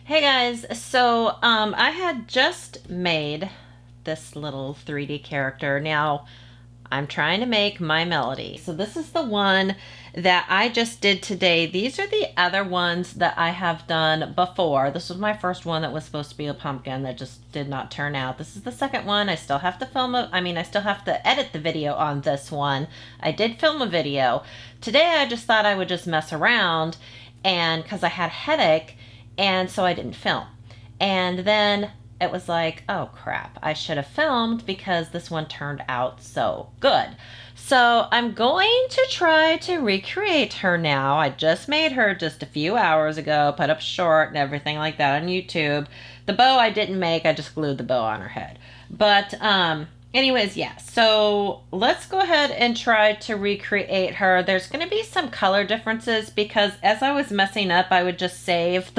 Hey guys, so I had just made this little 3D character. Now I'm trying to make My Melody. So this is the one that I just did today. These are the other ones that I have done before. This was my first one that was supposed to be a pumpkin that just did not turn out. This is the second one. I still have to film it. I still have to edit the video on this one. I did film a video. Today I just thought I would just mess around and because I had a headache and so I didn't film. And then it was like, oh crap, I should have filmed because this one turned out so good. So I'm going to try to recreate her now. I just made her just a few hours ago, put up short and everything like that on YouTube. The bow I didn't make, I just glued the bow on her head. But anyways, yeah, so let's go ahead and try to recreate her. There's going to be some color differences because as I was messing up, I would just save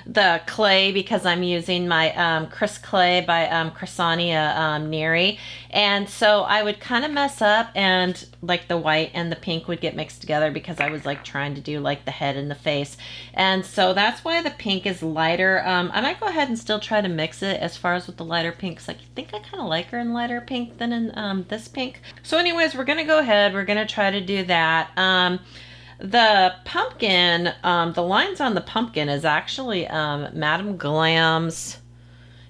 the clay because I'm using my Chris Clay by Chrysania Neri. And so I would kind of mess up and like the white and the pink would get mixed together because I was like trying to do like the head and the face. And so that's why the pink is lighter. I might go ahead and still try to mix it as far as with the lighter pink because I think I kind of like her in lighter pink than in this pink. So anyways, we're going to go ahead. We're going to try to do that. The pumpkin, the lines on the pumpkin is actually Madame Glam's.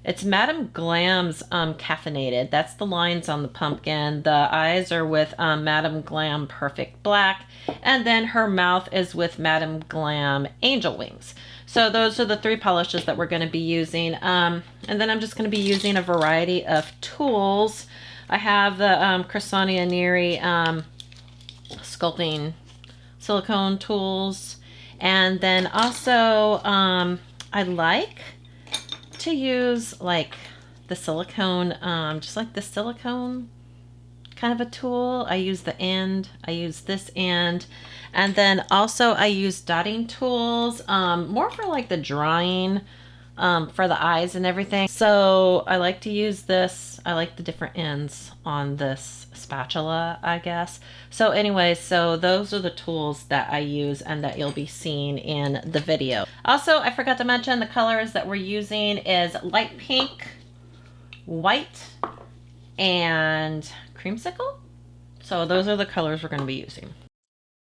It's Madame Glam's caffeinated. That's the lines on the pumpkin. The eyes are with Madame Glam Perfect Black. And then her mouth is with Madame Glam Angel Wings. So those are the three polishes that we're going to be using. And then I'm just going to be using a variety of tools. I have the Chrysania Neri sculpting silicone tools. And then also I like to use like the silicone, just like the silicone kind of a tool. I use the end, I use this end, and then also I use dotting tools, more for like the drawing, for the eyes and everything. So I like to use this. I like the different ends on this spatula, I guess. So anyways, so those are the tools that I use and that you'll be seeing in the video. Also, I forgot to mention the colors that we're using is light pink, white, and creamsicle. So those are the colors we're going to be using.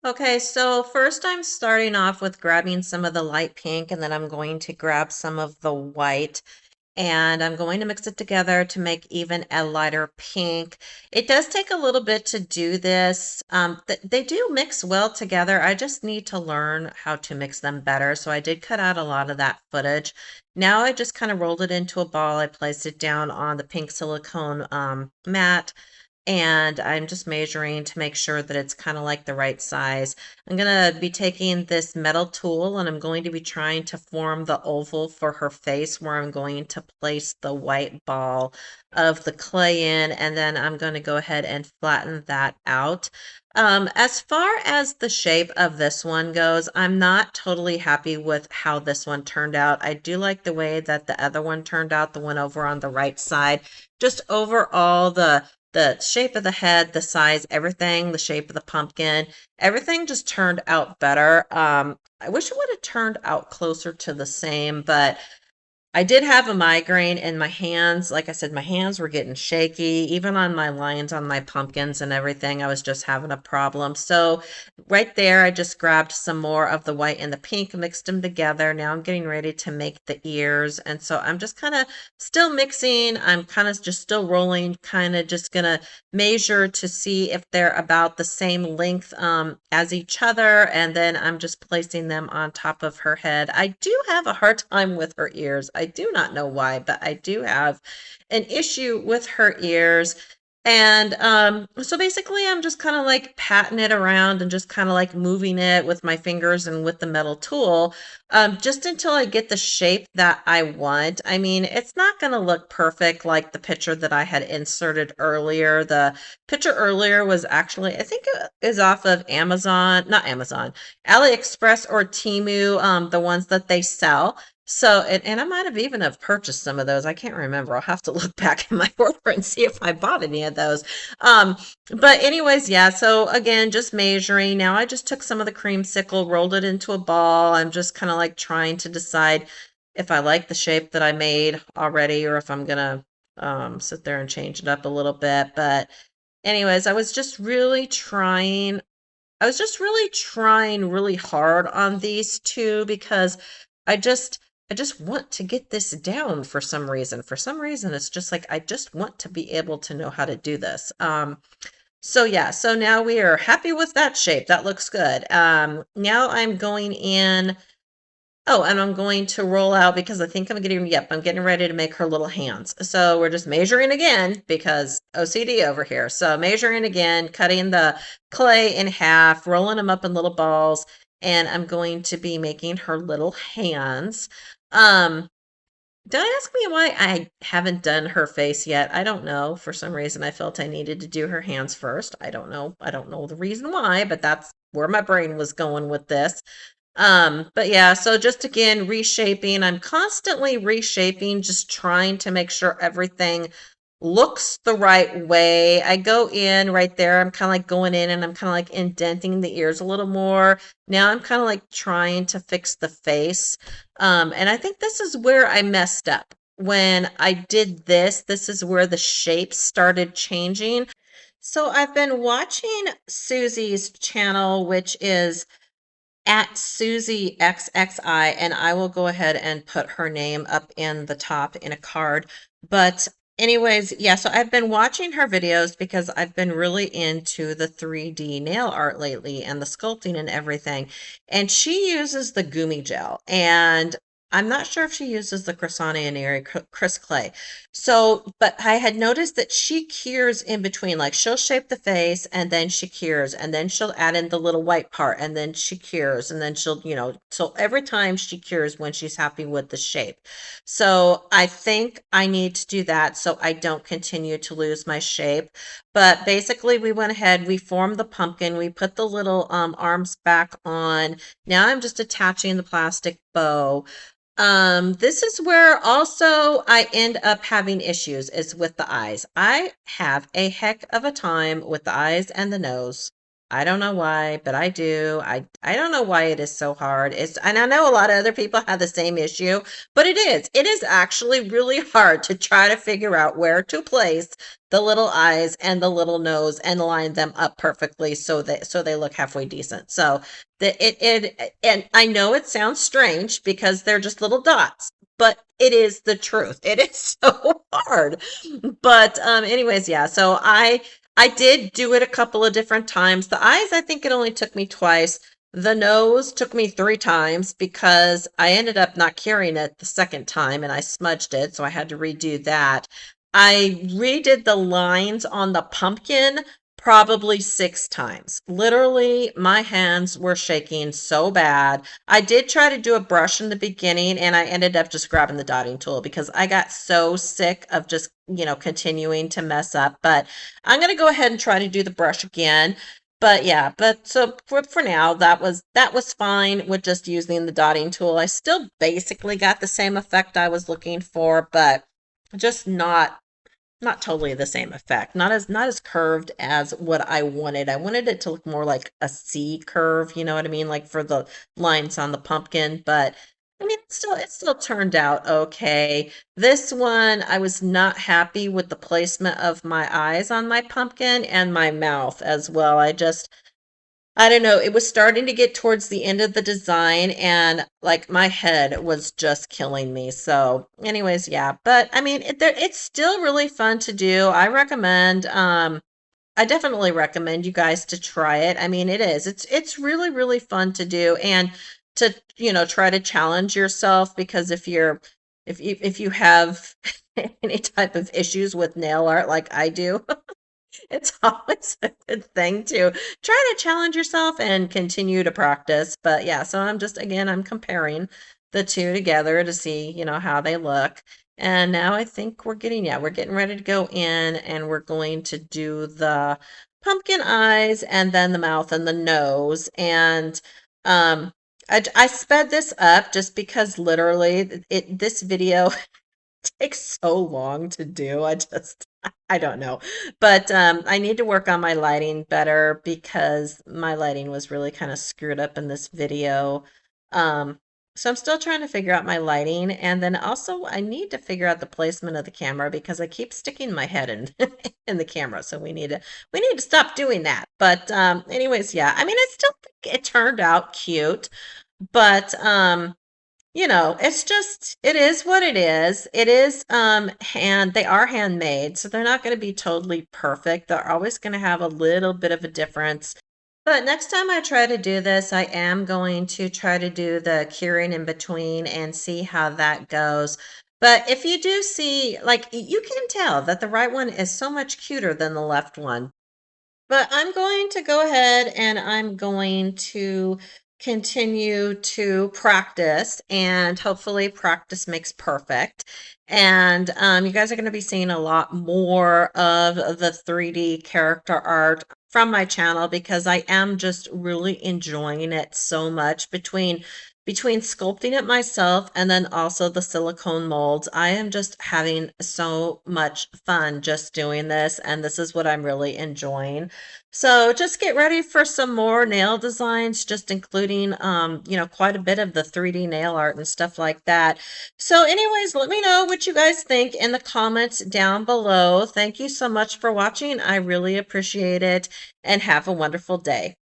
Okay, so first I'm starting off with grabbing some of the light pink and then I'm going to grab some of the white and I'm going to mix it together to make even a lighter pink. It does take a little bit to do this. They do mix well together. I just need to learn how to mix them better. So I did cut out a lot of that footage. Now I just kind of rolled it into a ball. I placed it down on the pink silicone mat and I'm just measuring to make sure that it's kind of like the right size. I'm going to be taking this metal tool and I'm going to be trying to form the oval for her face where I'm going to place the white ball of the clay in, and then I'm going to go ahead and flatten that out. As far as the shape of this one goes, I'm not totally happy with how this one turned out. I do like the way that the other one turned out, the one over on the right side. Just overall, the shape of the head, the size, everything, the shape of the pumpkin, everything just turned out better. I wish it would have turned out closer to the same, but I did have a migraine and my hands, like I said, my hands were getting shaky. Even on my lines on my pumpkins and everything, I was just having a problem. So right there, I just grabbed some more of the white and the pink, mixed them together. Now I'm getting ready to make the ears. And so I'm just kind of still mixing. I'm kind of just still rolling, kind of just going to measure to see if they're about the same length as each other. And then I'm just placing them on top of her head. I do have a hard time with her ears. I do not know why, but I do have an issue with her ears. And so basically, I'm just kind of like patting it around and just kind of like moving it with my fingers and with the metal tool, just until I get the shape that I want. I mean, it's not going to look perfect like the picture that I had inserted earlier. The picture earlier was actually, I think it is off of Amazon, not Amazon, AliExpress or Temu, the ones that they sell. So, and I might have even have purchased some of those. I can't remember. I'll have to look back in my order and see if I bought any of those. Um, but anyways, yeah. So again, just measuring. Now I just took some of the creamsicle, rolled it into a ball. I'm just kind of like trying to decide if I like the shape that I made already or if I'm gonna sit there and change it up a little bit. But anyways, I was just really trying really hard on these two because I just I just want to get this down for some reason. For some reason, it's just like I just want to be able to know how to do this. So yeah, so now we are happy with that shape. That looks good. Now I'm going in. Oh, and I'm going to roll out because I think I'm getting ready to make her little hands. So we're just measuring again because OCD over here. So measuring again, cutting the clay in half, rolling them up in little balls, and I'm going to be making her little hands. Um, don't ask me why I haven't done her face yet. I don't know. For some reason, I felt I needed to do her hands first. I don't know. I don't know the reason why, but that's where my brain was going with this. But yeah, so just again, reshaping. I'm constantly reshaping, just trying to make sure everything looks the right way. I go in right there. I'm kind of like going in and I'm kind of like indenting the ears a little more. Now I'm kind of like trying to fix the face. And I think this is where I messed up. When I did this, this is where the shape started changing. So I've been watching Susie's channel, which is at Susie XXI, and I will go ahead and put her name up in the top in a card. But anyways, yeah, so I've been watching her videos because I've been really into the 3D nail art lately and the sculpting and everything. And she uses the Gumi gel, and I'm not sure if she uses the Cressonianeri Chris Clay. So, but I had noticed that she cures in between. Like she'll shape the face and then she cures and then she'll add in the little white part and then she cures and then she'll, so every time she cures when she's happy with the shape. So I think I need to do that so I don't continue to lose my shape. But basically we went ahead, we formed the pumpkin, we put the little arms back on. Now I'm just attaching the plastic bow. This is where also I end up having issues is with the eyes. I have a heck of a time with the eyes and the nose. I don't know why, but I do. I don't know why it is so hard. And I know a lot of other people have the same issue, but it is. It is actually really hard to try to figure out where to place the little eyes and the little nose and line them up perfectly so they look halfway decent. So and I know it sounds strange because they're just little dots, but it is the truth. It is so hard. But anyways, yeah. So I did do it a couple of different times. The eyes, I think it only took me twice. The nose took me 3 times because I ended up not curing it the second time and I smudged it, so I had to redo that. I redid the lines on the pumpkin probably 6 times. Literally, my hands were shaking so bad. I did try to do a brush in the beginning and I ended up just grabbing the dotting tool because I got so sick of just, continuing to mess up. But I'm going to go ahead and try to do the brush again. But yeah, but so for now, that was fine with just using the dotting tool. I still basically got the same effect I was looking for, but just not totally the same effect. Not as curved as what I wanted. I wanted it to look more like a C curve, you know what I mean? Like for the lines on the pumpkin, but I mean it still turned out okay. This one I was not happy with the placement of my eyes on my pumpkin and my mouth as well. I don't know. It was starting to get towards the end of the design and like my head was just killing me. So, anyways, yeah. But I mean, it's still really fun to do. I definitely recommend you guys to try it. I mean, it is. It's really really fun to do and to, try to challenge yourself because if you have any type of issues with nail art like I do, it's always a good thing to try to challenge yourself and continue to practice. But yeah, so I'm comparing the two together to see, how they look. And now I think we're getting ready to go in and we're going to do the pumpkin eyes and then the mouth and the nose. And I sped this up just because literally this video takes so long to do. I don't know. But I need to work on my lighting better because my lighting was really kind of screwed up in this video. Um, so I'm still trying to figure out my lighting, and then also I need to figure out the placement of the camera because I keep sticking my head in in the camera. So we need to stop doing that. But anyways, yeah. I mean, I still think it turned out cute, but it's just it is what it is. It is they are handmade, so they're not going to be totally perfect. They're always going to have a little bit of a difference. But next time I try to do this, I am going to try to do the curing in between and see how that goes. But if you do see, like, you can tell that the right one is so much cuter than the left one. But I'm going to go ahead and I'm going to continue to practice, and hopefully practice makes perfect. And you guys are going to be seeing a lot more of the 3D character art from my channel because I am just really enjoying it so much between sculpting it myself and then also the silicone molds. I am just having so much fun just doing this, and this is what I'm really enjoying. So just get ready for some more nail designs, just including, quite a bit of the 3D nail art and stuff like that. So anyways, let me know what you guys think in the comments down below. Thank you so much for watching. I really appreciate it, and have a wonderful day.